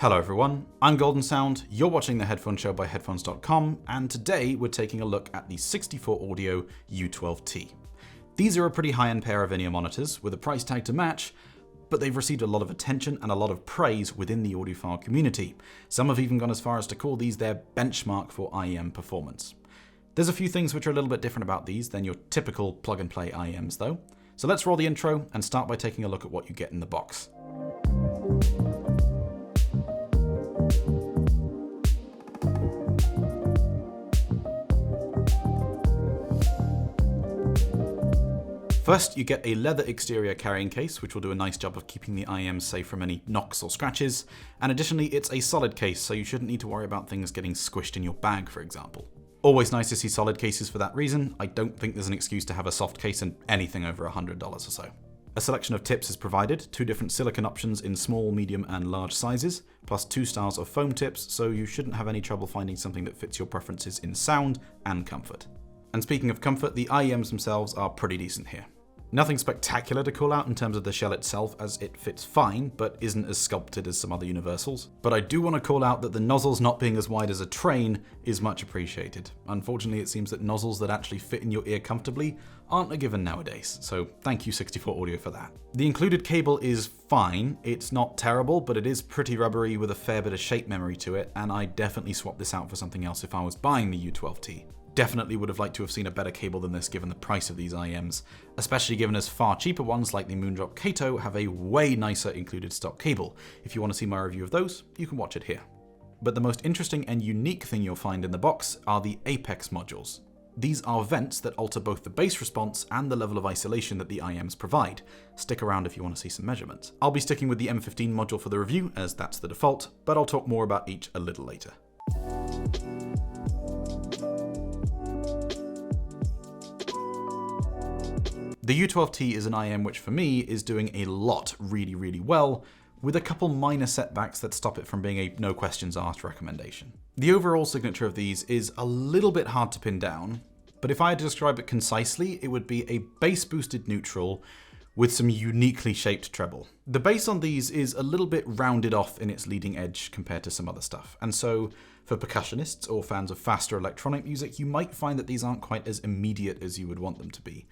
Hello everyone, I'm Golden Sound, you're watching The Headphone Show by Headphones.com, and today we're taking a look at the 64 Audio U12T. These are a pretty high-end pair of in-ear monitors with a price tag to match, but they've received a lot of attention and a lot of praise within the audiophile community. Some have even gone as far as to call these their benchmark for IEM performance. There's a few things which are a little bit different about these than your typical plug-and-play IEMs though. So let's roll the intro and start by taking a look at what you get in the box. First, you get a leather exterior carrying case, which will do a nice job of keeping the IEMs safe from any knocks or scratches, and additionally it's a solid case, so you shouldn't need to worry about things getting squished in your bag, for example. Always nice to see solid cases for that reason. I don't think there's an excuse to have a soft case in anything over $100 or so. A selection of tips is provided, 2 different silicone options in small, medium and large sizes, plus 2 styles of foam tips, so you shouldn't have any trouble finding something that fits your preferences in sound and comfort. And speaking of comfort, the IEMs themselves are pretty decent here. Nothing spectacular to call out in terms of the shell itself, as it fits fine, but isn't as sculpted as some other universals. But I do want to call out that the nozzles not being as wide as a train is much appreciated. Unfortunately, it seems that nozzles that actually fit in your ear comfortably aren't a given nowadays, so thank you 64 Audio for that. The included cable is fine, it's not terrible, but it is pretty rubbery with a fair bit of shape memory to it, and I'd definitely swap this out for something else if I was buying the U12T. Definitely would have liked to have seen a better cable than this given the price of these IEMs, especially given as far cheaper ones like the Moondrop Kato have a way nicer included stock cable. If you want to see my review of those, you can watch it here. But the most interesting and unique thing you'll find in the box are the Apex modules. These are vents that alter both the bass response and the level of isolation that the IEMs provide. Stick around if you want to see some measurements. I'll be sticking with the M15 module for the review, as that's the default, but I'll talk more about each a little later. The U12T is an IEM which for me is doing a lot really well, with a couple minor setbacks that stop it from being a no questions asked recommendation. The overall signature of these is a little bit hard to pin down, but if I had to describe it concisely, it would be a bass boosted neutral with some uniquely shaped treble. The bass on these is a little bit rounded off in its leading edge compared to some other stuff, and so for percussionists or fans of faster electronic music, you might find that these aren't quite as immediate as you would want them to be.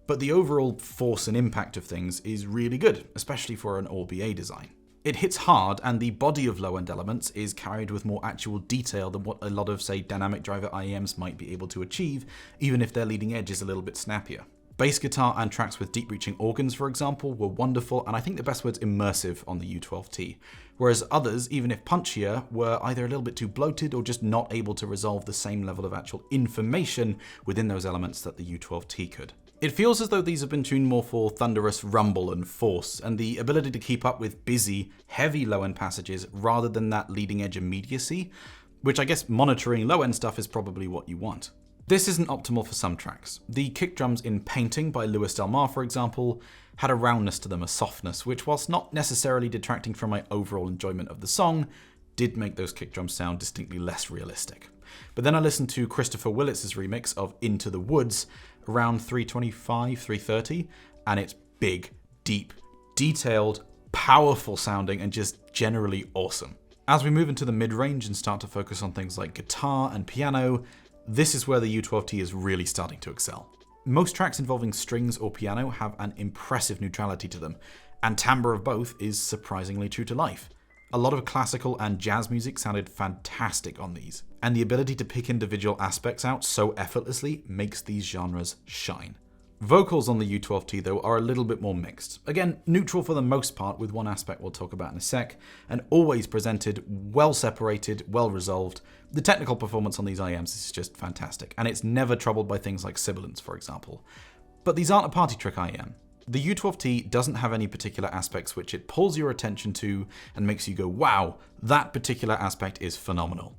But the overall force and impact of things is really good, especially for an all-BA design. It hits hard, and the body of low-end elements is carried with more actual detail than what a lot of, say, dynamic driver IEMs might be able to achieve, even if their leading edge is a little bit snappier. Bass guitar and tracks with deep-reaching organs, for example, were wonderful, and I think the best word's immersive on the U12T, whereas others, even if punchier, were either a little bit too bloated or just not able to resolve the same level of actual information within those elements that the U12T could. It feels as though these have been tuned more for thunderous rumble and force, and the ability to keep up with busy, heavy low-end passages rather than that leading-edge immediacy, which I guess monitoring low-end stuff is probably what you want. This isn't optimal for some tracks. The kick drums in Painting by Louis Del Mar, for example, had a roundness to them, a softness, which whilst not necessarily detracting from my overall enjoyment of the song, did make those kick drums sound distinctly less realistic. But then I listened to Christopher Willits' remix of Into the Woods around 325, 330, and it's big, deep, detailed, powerful sounding, and just generally awesome. As we move into the mid-range and start to focus on things like guitar and piano, this is where the U12T is really starting to excel. Most tracks involving strings or piano have an impressive neutrality to them, and timbre of both is surprisingly true to life. A lot of classical and jazz music sounded fantastic on these, and the ability to pick individual aspects out so effortlessly makes these genres shine. Vocals on the U12T though are a little bit more mixed. Again, neutral for the most part, with one aspect we'll talk about in a sec, and always presented, well separated, well resolved. The technical performance on these IEMs is just fantastic, and it's never troubled by things like sibilance, for example. But these aren't a party trick IEM. The U12T doesn't have any particular aspects which it pulls your attention to and makes you go, wow, that particular aspect is phenomenal.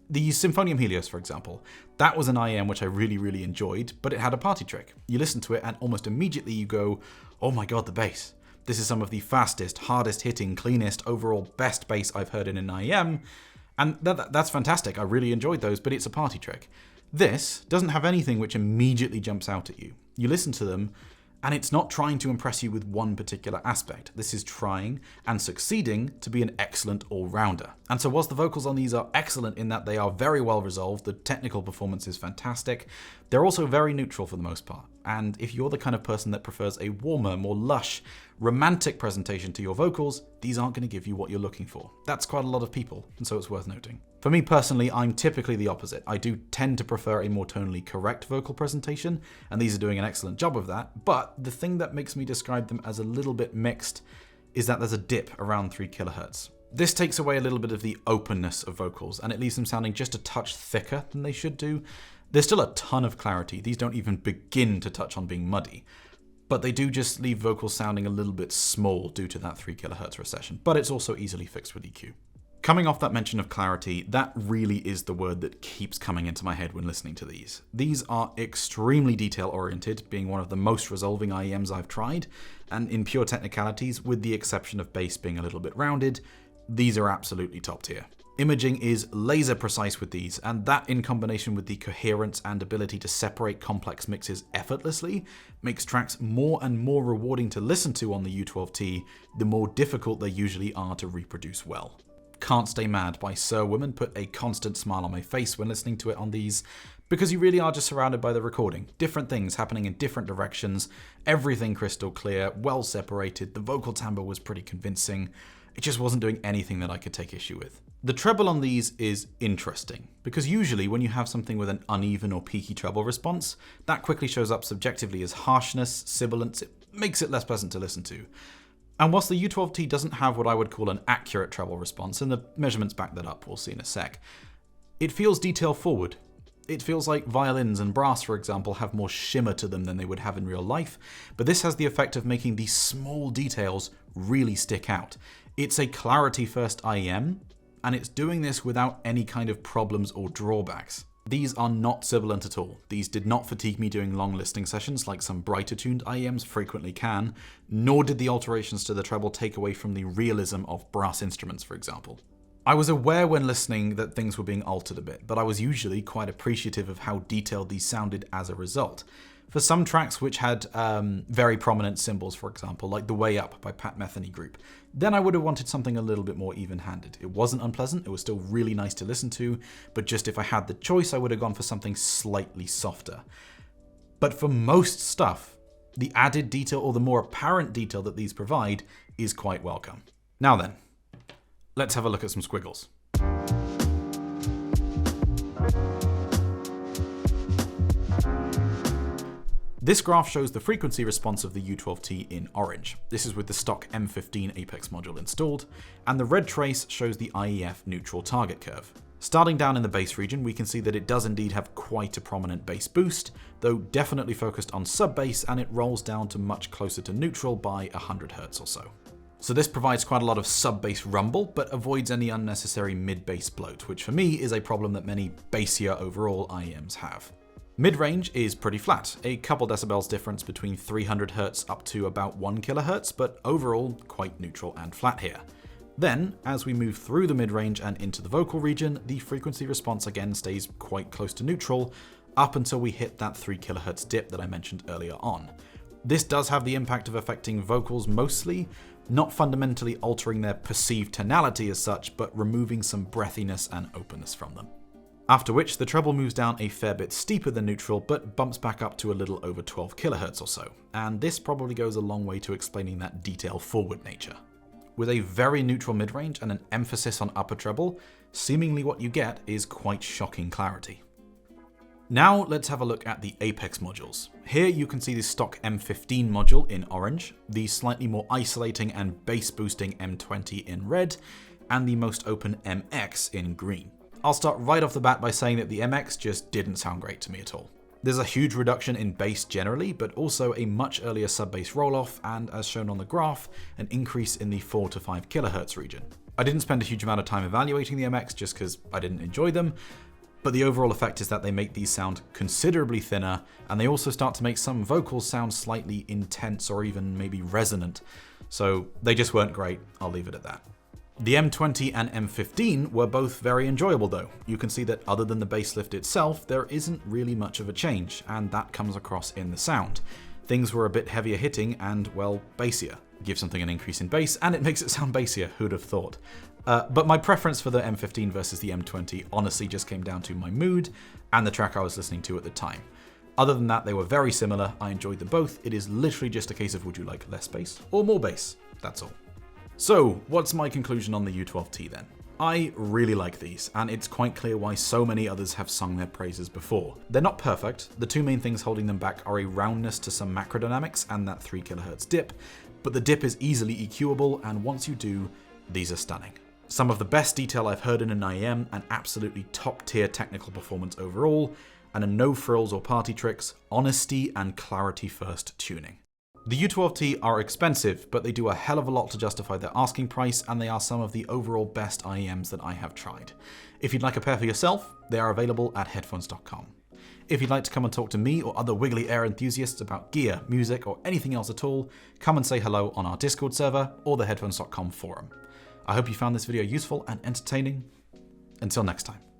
The Symphonium Helios, for example, that was an IEM which I really enjoyed, but it had a party trick. You listen to it and almost immediately you go, oh my god, the bass. This is some of the fastest, hardest hitting, cleanest, overall best bass I've heard in an IEM, and that's fantastic. I really enjoyed those, but it's a party trick. This doesn't have anything which immediately jumps out at you. You listen to them, And it's not trying to impress you with one particular aspect. This is trying and succeeding to be an excellent all-rounder. And so whilst the vocals on these are excellent in that they are very well resolved, the technical performance is fantastic, they're also very neutral for the most part. And if you're the kind of person that prefers a warmer, more lush, romantic presentation to your vocals, these aren't going to give you what you're looking for. That's quite a lot of people, and so it's worth noting. For me personally, I'm typically the opposite. I do tend to prefer a more tonally correct vocal presentation, and these are doing an excellent job of that, but the thing that makes me describe them as a little bit mixed is that there's a dip around 3 kHz. This takes away a little bit of the openness of vocals, and it leaves them sounding just a touch thicker than they should do. There's still a ton of clarity. These don't even begin to touch on being muddy. But they do just leave vocals sounding a little bit small due to that 3 kHz recession, but it's also easily fixed with EQ. Coming off that mention of clarity, that really is the word that keeps coming into my head when listening to these. These are extremely detail-oriented, being one of the most resolving IEMs I've tried, and in pure technicalities, with the exception of bass being a little bit rounded, these are absolutely top tier. Imaging is laser precise with these, and that in combination with the coherence and ability to separate complex mixes effortlessly makes tracks more and more rewarding to listen to on the U12T, the more difficult they usually are to reproduce well. Can't Stay Mad by Sir Women put a constant smile on my face when listening to it on these, because you really are just surrounded by the recording. Different things happening in different directions, everything crystal clear, well separated, the vocal timbre was pretty convincing. It just wasn't doing anything that I could take issue with. The treble on these is interesting, because usually when you have something with an uneven or peaky treble response, that quickly shows up subjectively as harshness, sibilance, it makes it less pleasant to listen to. And whilst the U12T doesn't have what I would call an accurate treble response, and the measurements back that up, we'll see in a sec, it feels detail forward. It feels like violins and brass, for example, have more shimmer to them than they would have in real life, but this has the effect of making these small details really stick out. It's a clarity-first IEM, and it's doing this without any kind of problems or drawbacks. These are not sibilant at all. These did not fatigue me during long listening sessions like some brighter tuned IEMs frequently can, nor did the alterations to the treble take away from the realism of brass instruments, for example. I was aware when listening that things were being altered a bit, but I was usually quite appreciative of how detailed these sounded as a result. For some tracks which had very prominent cymbals, for example, like The Way Up by Pat Metheny Group, then I would have wanted something a little bit more even-handed. It wasn't unpleasant, it was still really nice to listen to, but just if I had the choice, I would have gone for something slightly softer. But for most stuff, the added detail or the more apparent detail that these provide is quite welcome. Now then, let's have a look at some squiggles. This graph shows the frequency response of the U12T in orange. This is with the stock M15 Apex module installed, and the red trace shows the IEF neutral target curve. Starting down in the bass region, we can see that it does indeed have quite a prominent bass boost, though definitely focused on sub-bass, and it rolls down to much closer to neutral by 100 Hz or so. So this provides quite a lot of sub-bass rumble, but avoids any unnecessary mid-bass bloat, which for me is a problem that many bassier overall IEMs have. Mid-range is pretty flat, a couple decibels difference between 300 Hz up to about 1 kHz, but overall quite neutral and flat here. Then, as we move through the mid-range and into the vocal region, the frequency response again stays quite close to neutral, up until we hit that 3 kHz dip that I mentioned earlier on. This does have the impact of affecting vocals mostly, not fundamentally altering their perceived tonality as such, but removing some breathiness and openness from them. After which, the treble moves down a fair bit steeper than neutral, but bumps back up to a little over 12 kHz or so, and this probably goes a long way to explaining that detail-forward nature. With a very neutral mid-range and an emphasis on upper treble, seemingly what you get is quite shocking clarity. Now let's have a look at the Apex modules. Here you can see the stock M15 module in orange, the slightly more isolating and bass boosting M20 in red, and the most open MX in green. I'll start right off the bat by saying that the MX just didn't sound great to me at all. There's a huge reduction in bass generally, but also a much earlier sub-bass roll-off, and as shown on the graph, an increase in the 4 to 5 kHz region. I didn't spend a huge amount of time evaluating the MX just because I didn't enjoy them, but the overall effect is that they make these sound considerably thinner, and they also start to make some vocals sound slightly intense or even maybe resonant. So they just weren't great, I'll leave it at that. The M20 and M15 were both very enjoyable though. You can see that other than the bass lift itself, there isn't really much of a change, and that comes across in the sound. things were a bit heavier hitting and, well, bassier. Give something an increase in bass, and it makes it sound bassier, who'd have thought? But my preference for the M15 versus the M20 honestly just came down to my mood and the track I was listening to at the time. Other than that, they were very similar. I enjoyed them both. It is literally just a case of would you like less bass or more bass? That's all. So, what's my conclusion on the U12T then? I really like these, and it's quite clear why so many others have sung their praises before. They're not perfect. The two main things holding them back are a roundness to some macrodynamics and that 3 kHz dip, but the dip is easily EQable, and once you do, these are stunning. Some of the best detail I've heard in an IEM, an absolutely top tier technical performance overall, and a no frills or party tricks, honesty and clarity first tuning. The U12T are expensive, but they do a hell of a lot to justify their asking price, and they are some of the overall best IEMs that I have tried. If you'd like a pair for yourself, they are available at headphones.com. If you'd like to come and talk to me or other Wiggly Air enthusiasts about gear, music, or anything else at all, come and say hello on our Discord server or the headphones.com forum. I hope you found this video useful and entertaining. Until next time.